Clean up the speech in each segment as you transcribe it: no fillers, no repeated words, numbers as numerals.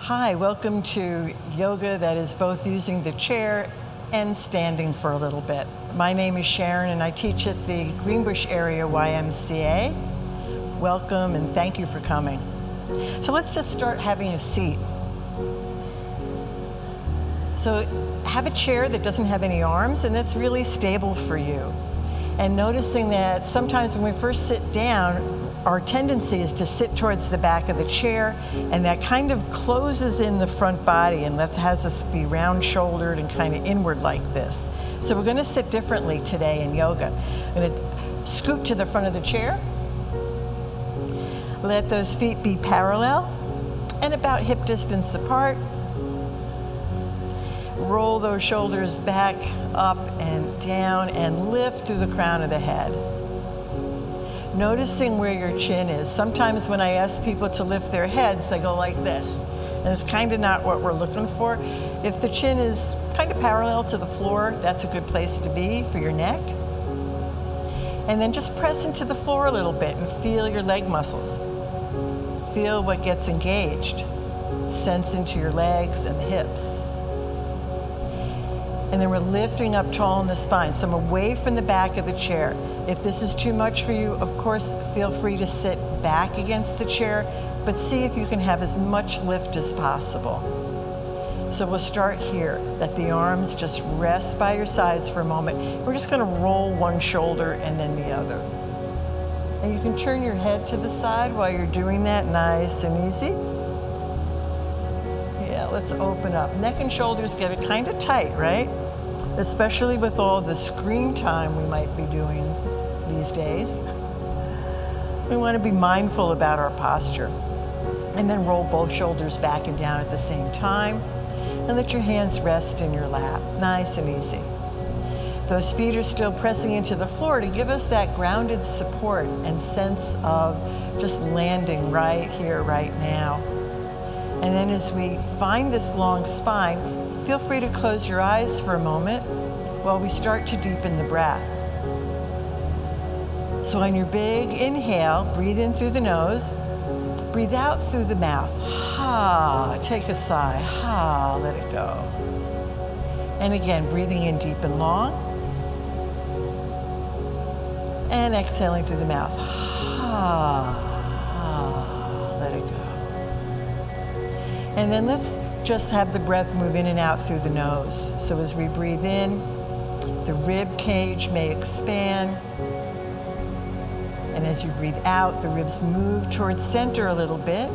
Hi, welcome to yoga that is both using the chair and standing for a little bit. My name is Sharon and I teach at the Greenbush area YMCA. Welcome and thank you for coming. So let's just start having a seat. So have a chair that doesn't have any arms and that's really stable for you. And noticing that sometimes when we first sit down, our tendency is to sit towards the back of the chair, and that kind of closes in the front body and that has us be round-shouldered and kind of inward like this. So we're going to sit differently today in yoga. I'm going to scoot to the front of the chair. Let those feet be parallel and about hip distance apart. Roll those shoulders back, up and down, and lift through the crown of the head. Noticing where your chin is. Sometimes when I ask people to lift their heads, they go like this. And it's kind of not what we're looking for. If the chin is kind of parallel to the floor, that's a good place to be for your neck. And then just press into the floor a little bit and feel your leg muscles. Feel what gets engaged. Sense into your legs and the hips. And then we're lifting up tall in the spine, so I'm away from the back of the chair. If this is too much for you, of course, feel free to sit back against the chair, but see if you can have as much lift as possible. So we'll start here. Let the arms just rest by your sides for a moment. We're just going to roll one shoulder and then the other. And you can turn your head to the side while you're doing that, nice and easy. Yeah, let's open up. Neck and shoulders get it kind of tight, right? Especially with all the screen time we might be doing these days. We want to be mindful about our posture. And then roll both shoulders back and down at the same time. And let your hands rest in your lap, nice and easy. Those feet are still pressing into the floor to give us that grounded support and sense of just landing right here, right now. And then as we find this long spine, feel free to close your eyes for a moment while we start to deepen the breath. So on your big inhale, breathe in through the nose, breathe out through the mouth. Ha, take a sigh, ha, let it go. And again, breathing in deep and long. And exhaling through the mouth. Ha, ha, let it go. And then let's just have the breath move in and out through the nose. So as we breathe in, the rib cage may expand. And as you breathe out, the ribs move towards center a little bit.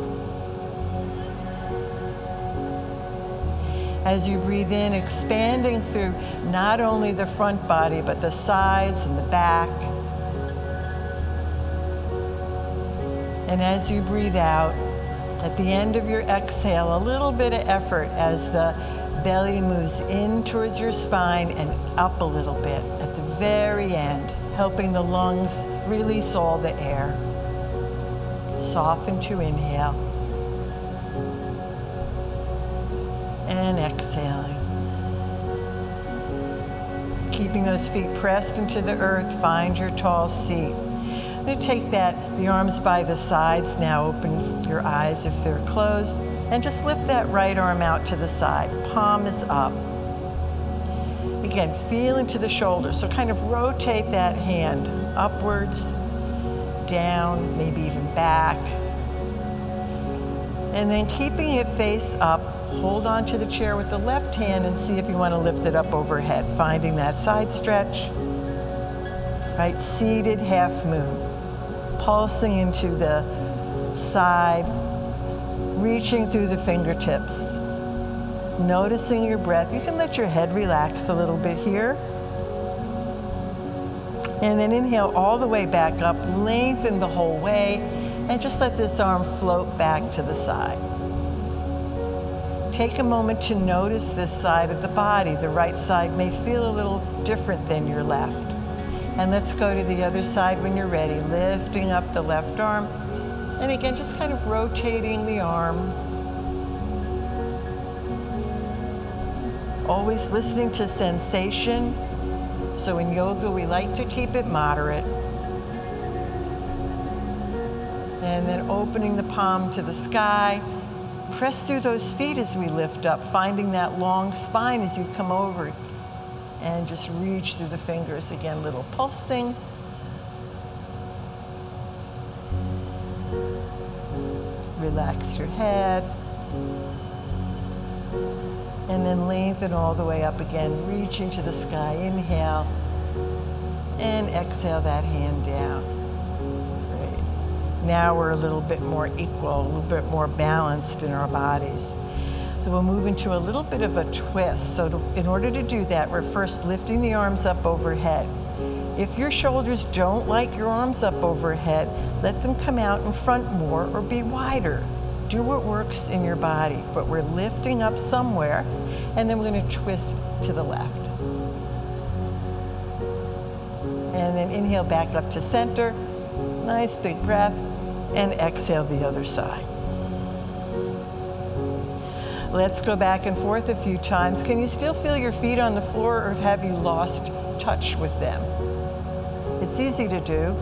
As you breathe in, expanding through not only the front body, but the sides and the back. And as you breathe out, at the end of your exhale, a little bit of effort as the belly moves in towards your spine and up a little bit at the very end, helping the lungs release all the air. Soften to inhale. And exhaling. Keeping those feet pressed into the earth, find your tall seat. I'm going to take the arms by the sides now, open your eyes if they're closed, and just lift that right arm out to the side. Palm is up. Again, feel into the shoulder, so kind of rotate that hand upwards, down, maybe even back. And then keeping it face up, hold on to the chair with the left hand and see if you want to lift it up overhead, finding that side stretch. Right, seated half moon. Pulsing into the side, reaching through the fingertips. Noticing your breath. You can let your head relax a little bit here. And then inhale all the way back up, lengthen the whole way, and just let this arm float back to the side. Take a moment to notice this side of the body. The right side may feel a little different than your left. And let's go to the other side when you're ready, lifting up the left arm. And again, just kind of rotating the arm. Always listening to sensation. So in yoga, we like to keep it moderate. And then opening the palm to the sky, Press through those feet as we lift up, finding that long spine as you come over. And just reach through the fingers. Again, little pulsing. Relax your head. And then lengthen all the way up again, reaching to the sky. Inhale. And exhale that hand down. Great. Now we're a little bit more equal, a little bit more balanced in our bodies. So we'll move into a little bit of a twist. So in order to do that, we're first lifting the arms up overhead. If your shoulders don't like your arms up overhead, let them come out in front more or be wider. Do what works in your body, but we're lifting up somewhere, and then we're going to twist to the left. And then inhale back up to center. Nice big breath, and exhale the other side. Let's go back and forth a few times. Can you still feel your feet on the floor, or have you lost touch with them? It's easy to do.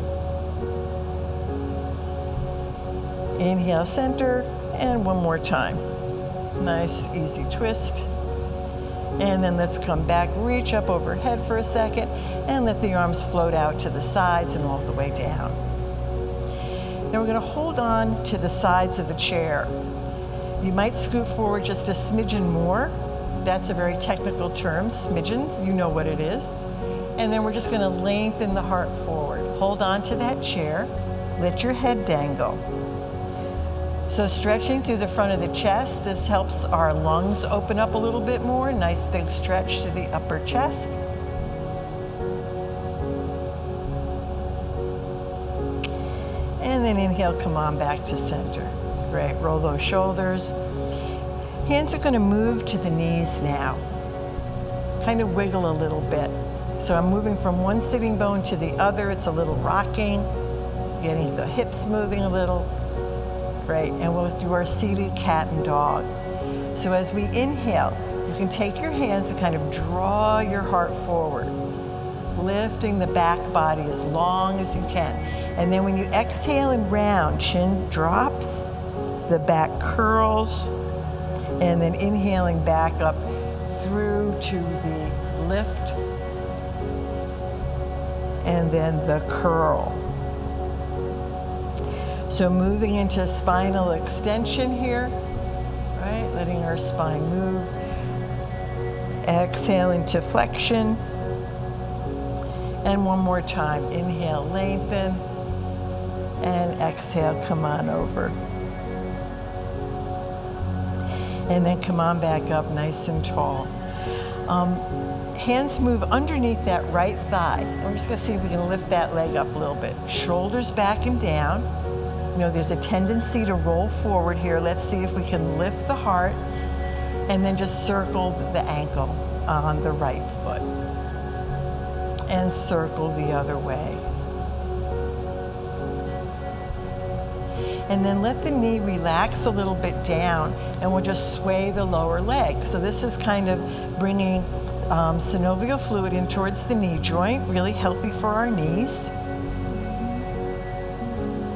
Inhale, center, and one more time. Nice, easy twist. And then let's come back, reach up overhead for a second, and let the arms float out to the sides and all the way down. Now we're going to hold on to the sides of the chair. You might scoot forward just a smidgen more. That's a very technical term, smidgens, you know what it is. And then we're just going to lengthen the heart forward. Hold on to that chair, let your head dangle. So stretching through the front of the chest, this helps our lungs open up a little bit more. Nice big stretch to the upper chest. And then inhale, come on back to center. Great, roll those shoulders. Hands are going to move to the knees now. Kind of wiggle a little bit. So I'm moving from one sitting bone to the other. It's a little rocking, getting the hips moving a little. Great, and we'll do our seated cat and dog. So as we inhale, you can take your hands and kind of draw your heart forward, lifting the back body as long as you can. And then when you exhale and round, chin drops, the back curls, and then inhaling back up through to the lift, and then the curl. So moving into spinal extension here, right? Letting our spine move. Exhale into flexion. And one more time. Inhale, lengthen. And exhale, come on over. And then come on back up nice and tall. Hands move underneath that right thigh. We're just gonna see if we can lift that leg up a little bit. Shoulders back and down. You know, there's a tendency to roll forward here. Let's see if we can lift the heart and then just circle the ankle on the right foot. And circle the other way. And then let the knee relax a little bit down, and we'll just sway the lower leg. So this is kind of bringing synovial fluid in towards the knee joint, really healthy for our knees.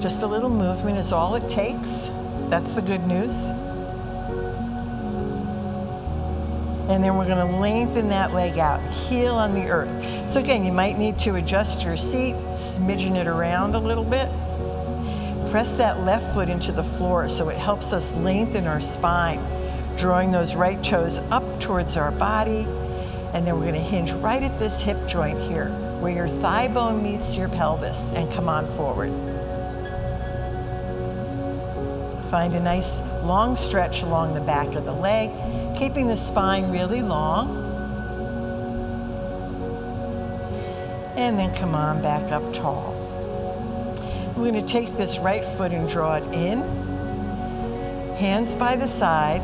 Just a little movement is all it takes. That's the good news. And then we're going to lengthen that leg out, heel on the earth. So again, you might need to adjust your seat, smidgen it around a little bit. Press that left foot into the floor so it helps us lengthen our spine, drawing those right toes up towards our body. And then we're going to hinge right at this hip joint here, where your thigh bone meets your pelvis, and come on forward. Find a nice long stretch along the back of the leg, keeping the spine really long. And then come on back up tall. We're going to take this right foot and draw it in. Hands by the side.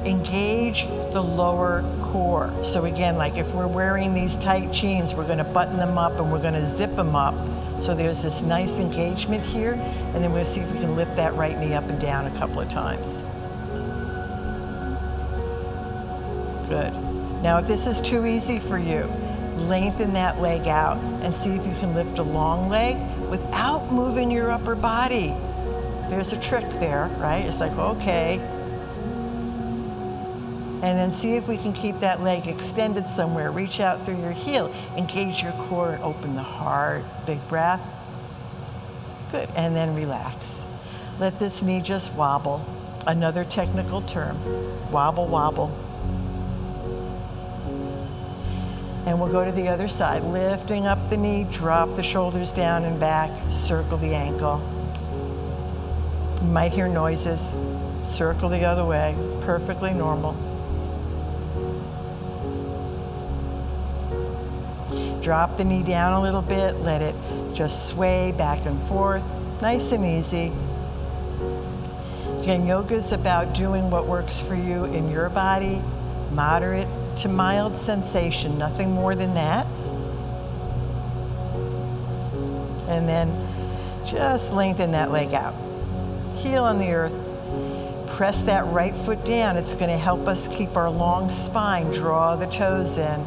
Engage the lower core. So again, like if we're wearing these tight jeans, we're going to button them up and we're going to zip them up. So there's this nice engagement here, and then we'll see if we can lift that right knee up and down a couple of times. Good. Now if this is too easy for you, lengthen that leg out and see if you can lift a long leg without moving your upper body. There's a trick there, right? It's like, okay, And then see if we can keep that leg extended somewhere. Reach out through your heel, engage your core, and open the heart. Big breath. Good, and then relax. Let this knee just wobble. Another technical term, wobble, wobble. And we'll go to the other side, lifting up the knee, drop the shoulders down and back, circle the ankle. You might hear noises, circle the other way, perfectly normal. Drop the knee down a little bit, let it just sway back and forth, nice and easy. Again, yoga is about doing what works for you in your body, moderate to mild sensation, nothing more than that. And then just lengthen that leg out. Heel on the earth. Press that right foot down. It's going to help us keep our long spine, draw the toes in.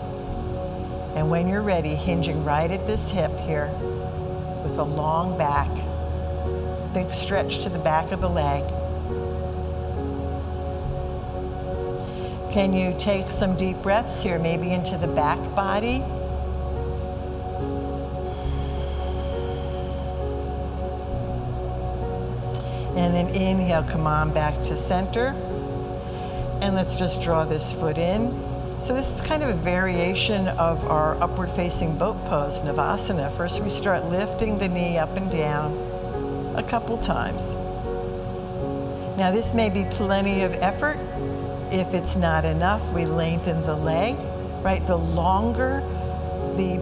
And when you're ready, hinging right at this hip here with a long back. Big stretch to the back of the leg. Can you take some deep breaths here, maybe into the back body? And then inhale, come on back to center. And let's just draw this foot in. So this is kind of a variation of our upward facing boat pose, Navasana. First we start lifting the knee up and down a couple times. Now this may be plenty of effort. If it's not enough, we lengthen the leg, right? The longer the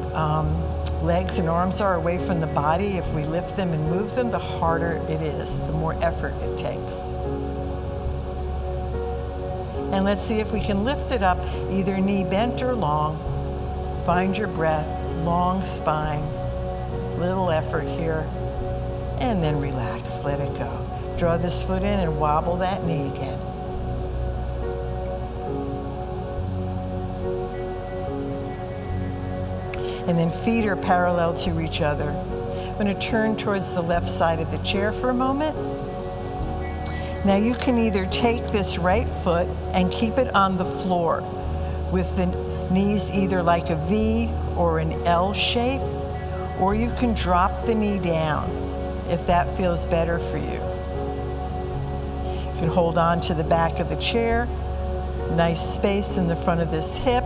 legs and arms are away from the body, if we lift them and move them, the harder it is, the more effort it takes. And let's see if we can lift it up, either knee bent or long. Find your breath, long spine, little effort here, and then relax, let it go. Draw this foot in and wobble that knee again. And then feet are parallel to each other. I'm going to turn towards the left side of the chair for a moment. Now you can either take this right foot and keep it on the floor with the knees either like a V or an L shape, or you can drop the knee down if that feels better for you. You can hold on to the back of the chair, nice space in the front of this hip,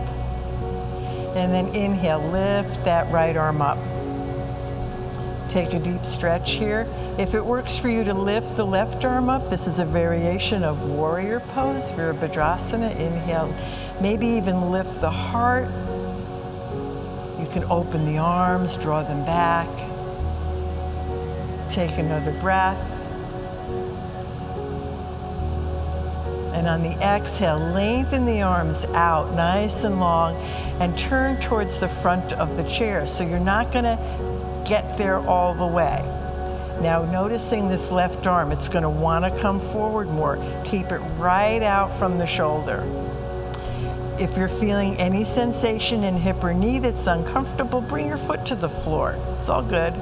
and then inhale, lift that right arm up. Take a deep stretch here. If it works for you to lift the left arm up, this is a variation of warrior pose for Badrasana. Inhale, maybe even lift the heart. You can open the arms, draw them back. Take another breath. And on the exhale, lengthen the arms out nice and long and turn towards the front of the chair. So you're not gonna get there all the way. Now noticing this left arm, it's gonna wanna come forward more. Keep it right out from the shoulder. If you're feeling any sensation in hip or knee that's uncomfortable, bring your foot to the floor. It's all good,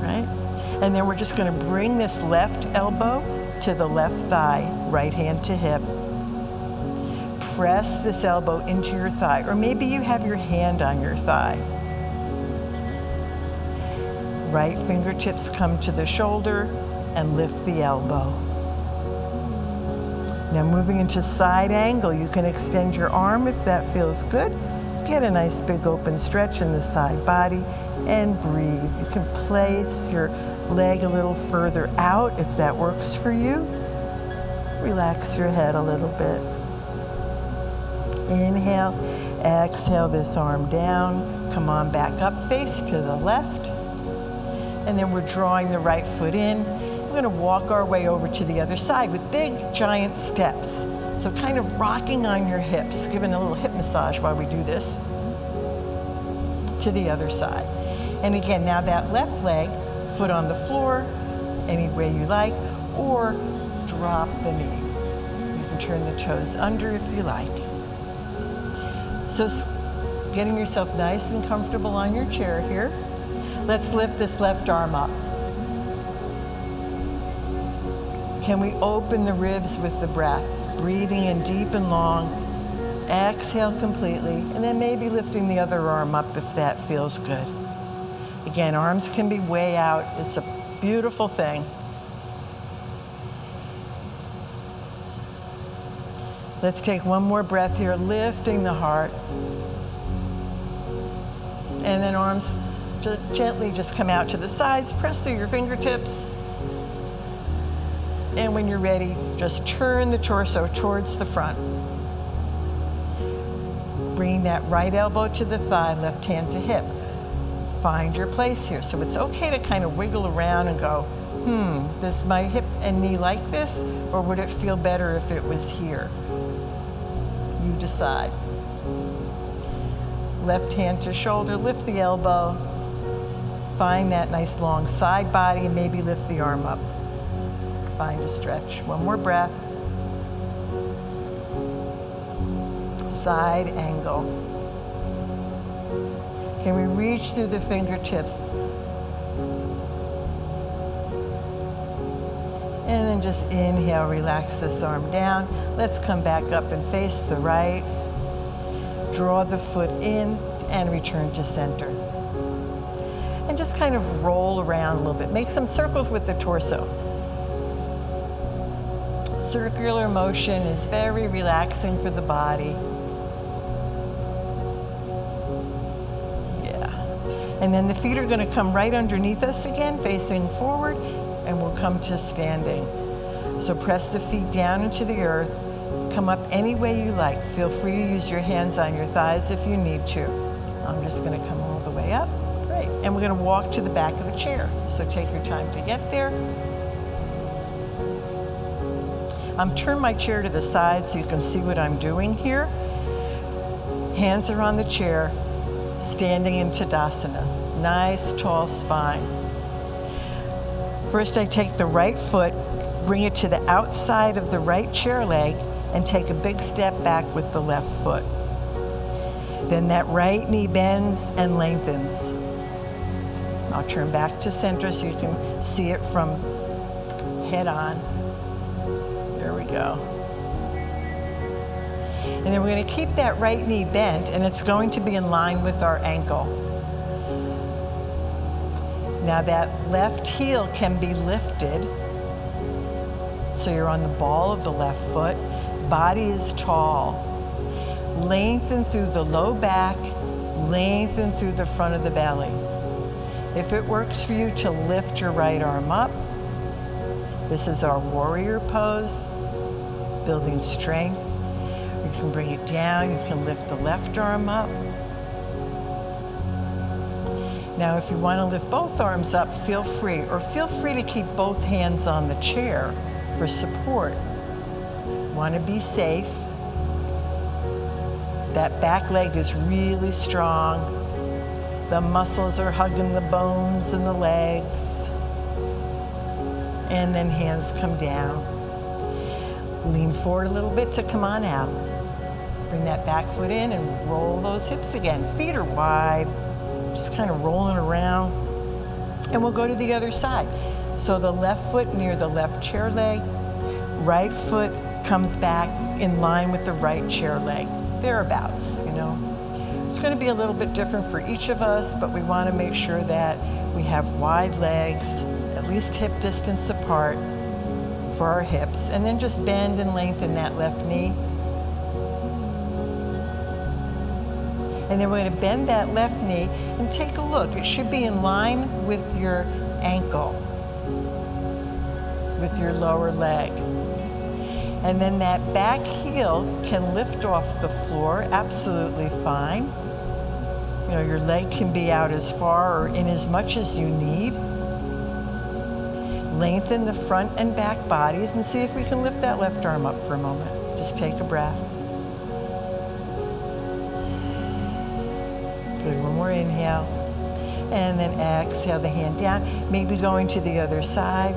right? And then we're just gonna bring this left elbow to the left thigh, right hand to hip. Press this elbow into your thigh, or maybe you have your hand on your thigh. Right fingertips come to the shoulder and lift the elbow. Now moving into side angle, you can extend your arm if that feels good. Get a nice big open stretch in the side body and breathe. You can place your leg a little further out if that works for you. Relax your head a little bit. Inhale, exhale this arm down. Come on back up, face to the left. And then we're drawing the right foot in. We're gonna walk our way over to the other side with big, giant steps. So kind of rocking on your hips, giving a little hip massage while we do this. To the other side. And again, now that left leg, foot on the floor, any way you like, or drop the knee. You can turn the toes under if you like. So getting yourself nice and comfortable on your chair here. Let's lift this left arm up. Can we open the ribs with the breath? Breathing in deep and long. Exhale completely, and then maybe lifting the other arm up if that feels good. Again, arms can be way out. It's a beautiful thing. Let's take one more breath here, lifting the heart. And then arms gently just come out to the sides, press through your fingertips. And when you're ready, just turn the torso towards the front. Bring that right elbow to the thigh, left hand to hip. Find your place here. So it's okay to kind of wiggle around and go, does my hip and knee like this? Or would it feel better if it was here? You decide. Left hand to shoulder, lift the elbow. Find that nice long side body and maybe lift the arm up. Find a stretch. One more breath. Side angle. Can we reach through the fingertips? And then just inhale, relax this arm down. Let's come back up and face the right. Draw the foot in and return to center. And just kind of roll around a little bit. Make some circles with the torso. Circular motion is very relaxing for the body. And then the feet are going to come right underneath us again, facing forward, and we'll come to standing. So press the feet down into the earth. Come up any way you like. Feel free to use your hands on your thighs if you need to. I'm just going to come all the way up. Great. And we're going to walk to the back of a chair. So take your time to get there. Turn my chair to the side so you can see what I'm doing here. Hands are on the chair. Standing in Tadasana, nice tall spine. First I take the right foot, bring it to the outside of the right chair leg, and take a big step back with the left foot. Then that right knee bends and lengthens. I'll turn back to center so you can see it from head on. There we go. And then we're going to keep that right knee bent, and it's going to be in line with our ankle. Now that left heel can be lifted, so you're on the ball of the left foot. Body is tall. Lengthen through the low back, lengthen through the front of the belly. If it works for you to lift your right arm up, this is our warrior pose, building strength. You can bring it down, you can lift the left arm up. Now if you want to lift both arms up, feel free, or feel free to keep both hands on the chair for support. Want to be safe. That back leg is really strong. The muscles are hugging the bones and the legs. And then hands come down. Lean forward a little bit to come on out. Bring that back foot in and roll those hips again. Feet are wide, just kind of rolling around. And we'll go to the other side. So the left foot near the left chair leg, right foot comes back in line with the right chair leg. Thereabouts, you know. It's going to be a little bit different for each of us, but we want to make sure that we have wide legs, at least hip distance apart for our hips, and then just bend and lengthen that left knee. And then we're going to bend that left knee and take a look. It should be in line with your ankle, with your lower leg. And then that back heel can lift off the floor, absolutely fine. You know, your leg can be out as far or in as much as you need. Lengthen the front and back bodies and see if we can lift that left arm up for a moment. Just take a breath. Good, one more inhale. And then exhale the hand down, maybe going to the other side,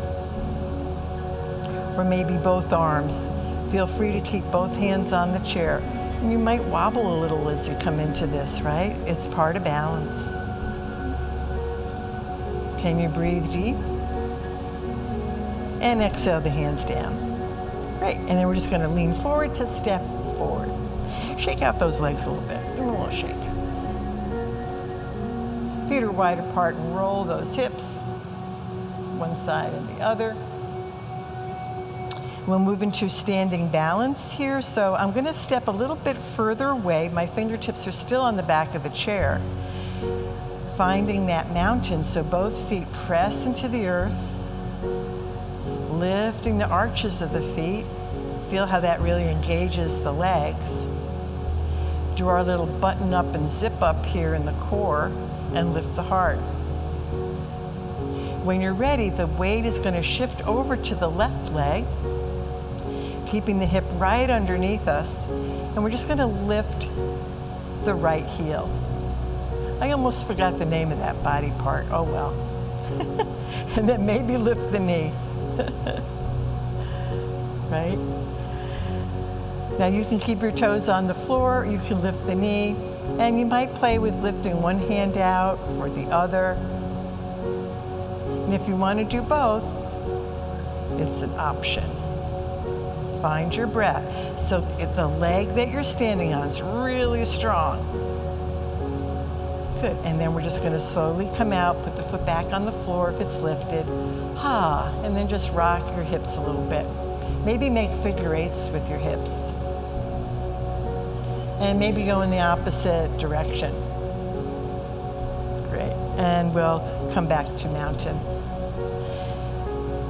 or maybe both arms. Feel free to keep both hands on the chair. And you might wobble a little as you come into this, right? It's part of balance. Can you breathe deep? And exhale the hands down. Great, and then we're just gonna lean forward to step forward. Shake out those legs a little bit, give them a little shake. Feet are wide apart and roll those hips, one side and the other. We'll move into standing balance here. So I'm gonna step a little bit further away. My fingertips are still on the back of the chair. Finding that mountain, so both feet press into the earth, lifting the arches of the feet. Feel how that really engages the legs. Do our little button up and zip up here in the core and lift the heart. When you're ready, the weight is going to shift over to the left leg, keeping the hip right underneath us, and we're just going to lift the right heel. I almost forgot the name of that body part. Oh well. And then maybe lift the knee. Right? Now you can keep your toes on the floor, you can lift the knee, and you might play with lifting one hand out or the other. And if you want to do both, it's an option. Find your breath. So if the leg that you're standing on is really strong. Good, and then we're just going to slowly come out, put the foot back on the floor if it's lifted. And then just rock your hips a little bit. Maybe make figure eights with your hips. And maybe go in the opposite direction. Great, and we'll come back to mountain.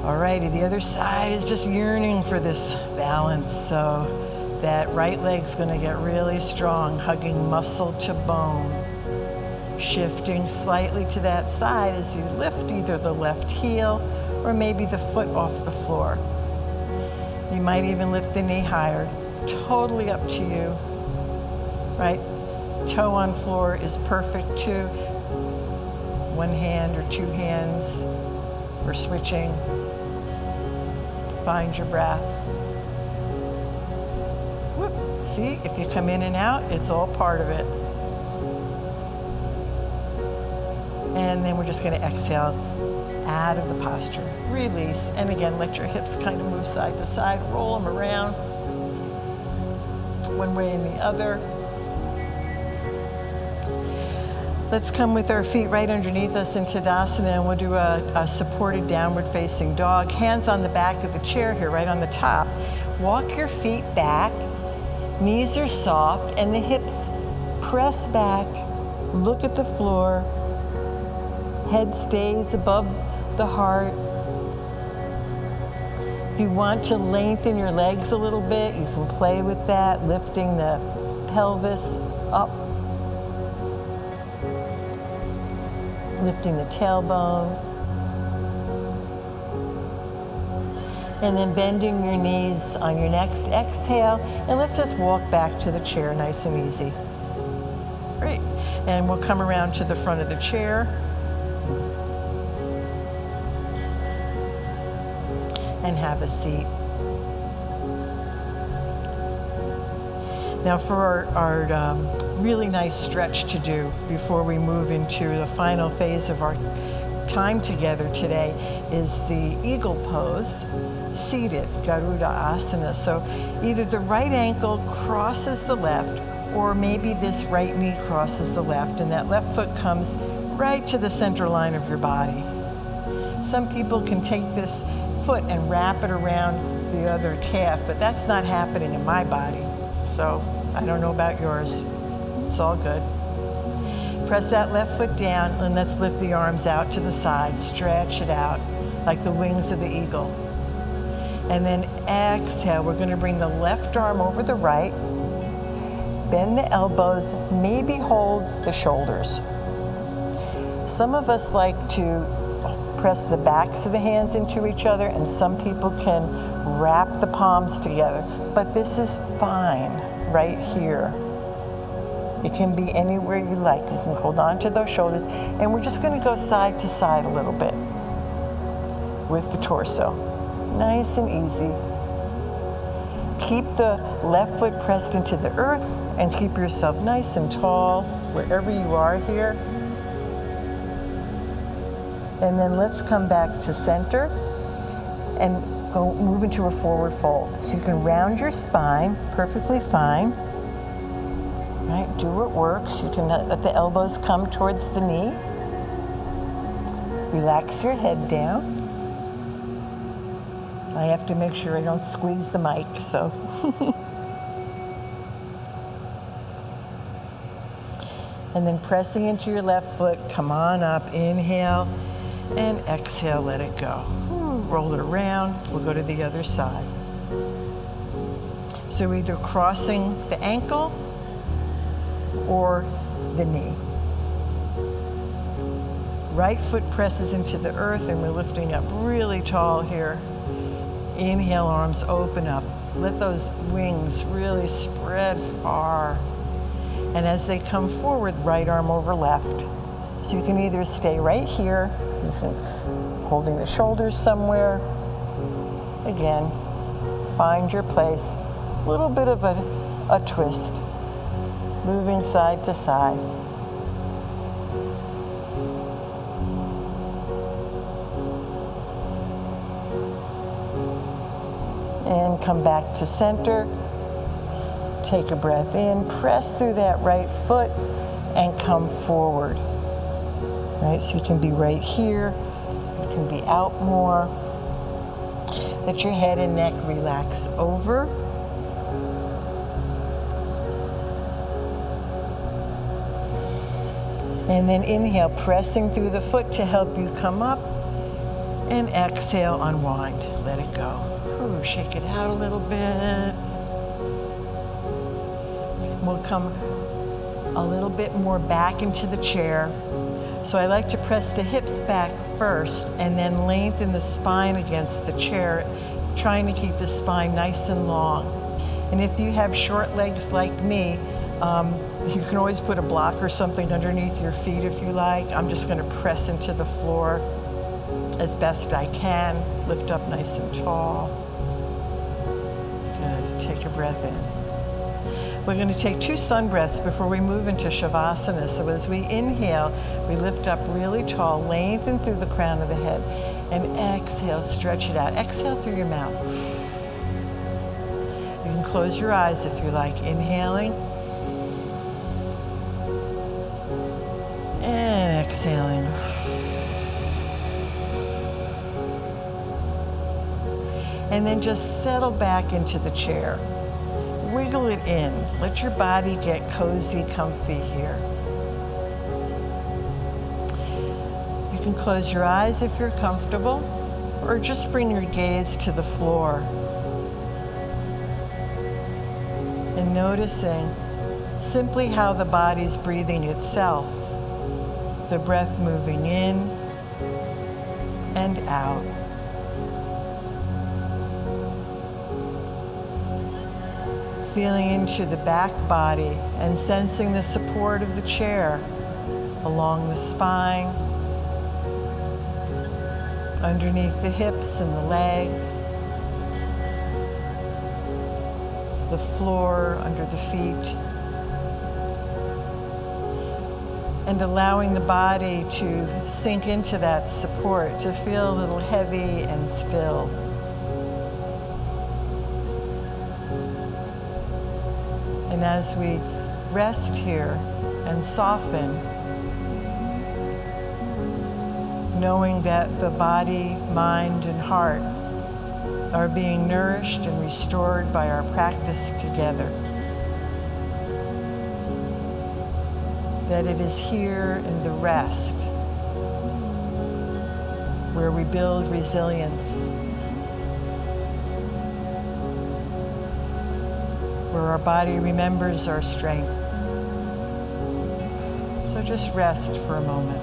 Alrighty, the other side is just yearning for this balance. So that right leg's gonna get really strong, hugging muscle to bone. Shifting slightly to that side as you lift either the left heel or maybe the foot off the floor. You might even lift the knee higher, totally up to you, right? Toe on floor is perfect too. One hand or two hands, or switching. Find your breath. Whoop. See, if you come in and out, it's all part of it. And then we're just going to exhale out of the posture. Release, and again, let your hips kind of move side to side. Roll them around, one way and the other. Let's come with our feet right underneath us in Tadasana, and we'll do a supported downward facing dog. Hands on the back of the chair here, right on the top. Walk your feet back, knees are soft, and the hips press back. Look at the floor. Head stays above the heart. If you want to lengthen your legs a little bit, you can play with that, lifting the pelvis up, lifting the tailbone, and then bending your knees on your next exhale, and let's just walk back to the chair nice and easy. Great, and we'll come around to the front of the chair. And have a seat. Now for our really nice stretch to do before we move into the final phase of our time together today is the eagle pose, seated, Garuda Asana. So either the right ankle crosses the left, or maybe this right knee crosses the left, and that left foot comes right to the center line of your body. Some people can take this foot and wrap it around the other calf, but that's not happening in my body. So I don't know about yours. It's all good. Press that left foot down, and let's lift the arms out to the side. Stretch it out like the wings of the eagle. And then exhale, we're going to bring the left arm over the right. Bend the elbows, maybe hold the shoulders. Some of us like to press the backs of the hands into each other, and some people can wrap the palms together. But this is fine right here. It can be anywhere you like. You can hold on to those shoulders, and we're just going to go side to side a little bit with the torso. Nice and easy. Keep the left foot pressed into the earth, and keep yourself nice and tall wherever you are here. And then let's come back to center. and move into a forward fold. So you can round your spine perfectly fine. Right, do what works. You can let the elbows come towards the knee. Relax your head down. I have to make sure I don't squeeze the mic, so. And then pressing into your left foot, come on up, inhale, and exhale, let it go. Roll it around, we'll go to the other side. So we're either crossing the ankle or the knee. Right foot presses into the earth and we're lifting up really tall here. Inhale, arms open up. Let those wings really spread far. And as they come forward, right arm over left. So you can either stay right here, you can holding the shoulders somewhere. Again, find your place. A little bit of a twist. Moving side to side. And come back to center. Take a breath in, press through that right foot and come forward. Right, so you can be right here, you can be out more. Let your head and neck relax over. And then inhale, pressing through the foot to help you come up. And exhale, unwind, let it go. Ooh, shake it out a little bit. We'll come a little bit more back into the chair. So I like to press the hips back first and then lengthen the spine against the chair, trying to keep the spine nice and long. And if you have short legs like me, you can always put a block or something underneath your feet if you like. I'm just going to press into the floor as best I can. Lift up nice and tall. Good. Take a breath in. We're going to take 2 sun breaths before we move into Shavasana. So as we inhale, we lift up really tall, lengthen through the crown of the head, and exhale, stretch it out. Exhale through your mouth. You can close your eyes if you like. Inhaling. And exhaling. And then just settle back into the chair. Wiggle it in. Let your body get cozy, comfy here. You can close your eyes if you're comfortable, or just bring your gaze to the floor. And noticing simply how the body's breathing itself. The breath moving in and out. Feeling into the back body and sensing the support of the chair along the spine, underneath the hips and the legs, the floor under the feet, and allowing the body to sink into that support, to feel a little heavy and still. And as we rest here and soften, knowing that the body, mind, and heart are being nourished and restored by our practice together. That it is here in the rest where we build resilience, where our body remembers our strength. So just rest for a moment.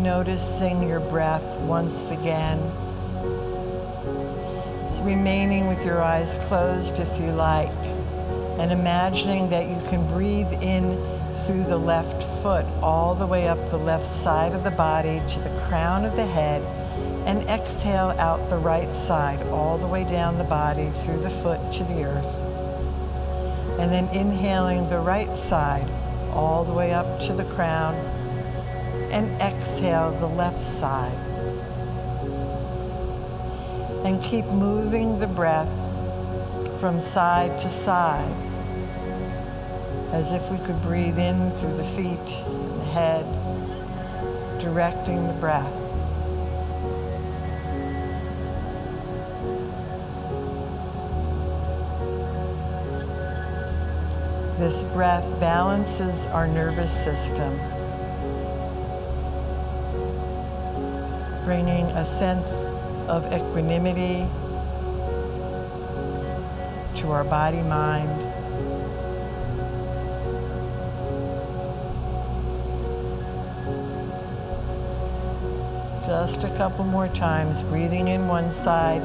noticing your breath once again. So remaining with your eyes closed if you like, and imagining that you can breathe in through the left foot all the way up the left side of the body to the crown of the head, and exhale out the right side all the way down the body through the foot to the earth. And then inhaling the right side all the way up to the crown, and exhale the left side. And keep moving the breath from side to side, as if we could breathe in through the feet, the head, directing the breath. This breath balances our nervous system, bringing a sense of equanimity to our body-mind. Just a couple more times, breathing in one side,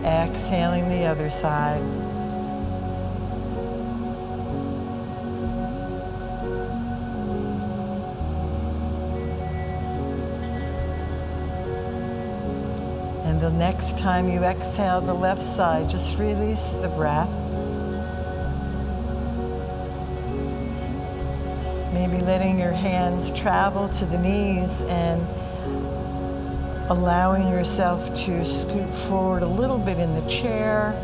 exhaling the other side. And the next time you exhale the left side, just release the breath. Maybe letting your hands travel to the knees and allowing yourself to scoot forward a little bit in the chair.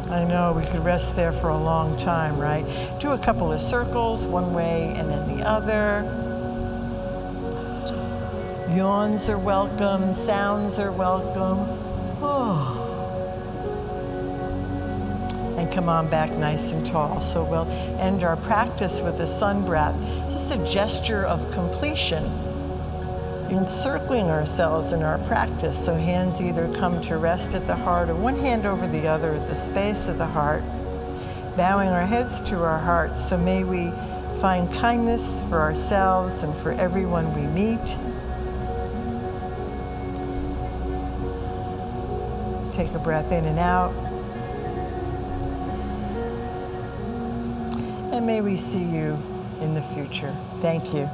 I know we could rest there for a long time, right? Do a couple of circles, one way and then the other. Yawns are welcome, sounds are welcome. Oh. And come on back nice and tall. So we'll end our practice with a sun breath, just a gesture of completion, encircling ourselves in our practice. So hands either come to rest at the heart or one hand over the other at the space of the heart, bowing our heads to our hearts. So may we find kindness for ourselves and for everyone we meet. Take a breath in and out. And may we see you in the future. Thank you.